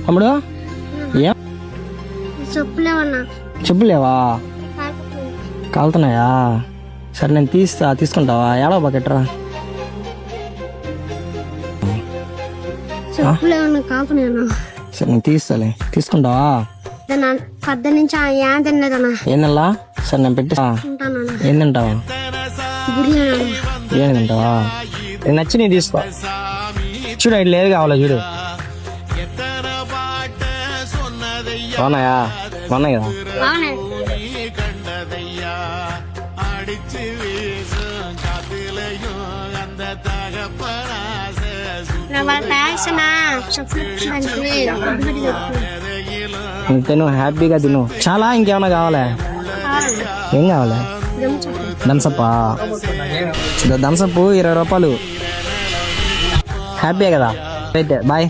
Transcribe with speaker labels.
Speaker 1: తమ్ముడు ఏం చెప్పులేవా కాలుతున్నాయా? సరే నేను తీసుకుంటావా? ఏడవ బకెట్రా సరే నేను తీస్తాలే, తీసుకుంటావా? ఏం నెల? సరే నేను పెట్టి ఏం తింటావా? ఏం తింటావా? నేను నచ్చి నేను తీసుకో. చూడు ఇట్లా ఏది కావాలో చూడు. బాగున్నాయా? బాగున్నాయి కదా? తిను, హ్యాపీగా తిను. చాలా ఇంకేమైనా కావాలా? ఏం కావాలా? థమ్సప్పా? థమ్సప్ 20 రూపాయలు. హ్యాపీయే కదా? అయితే బాయ్.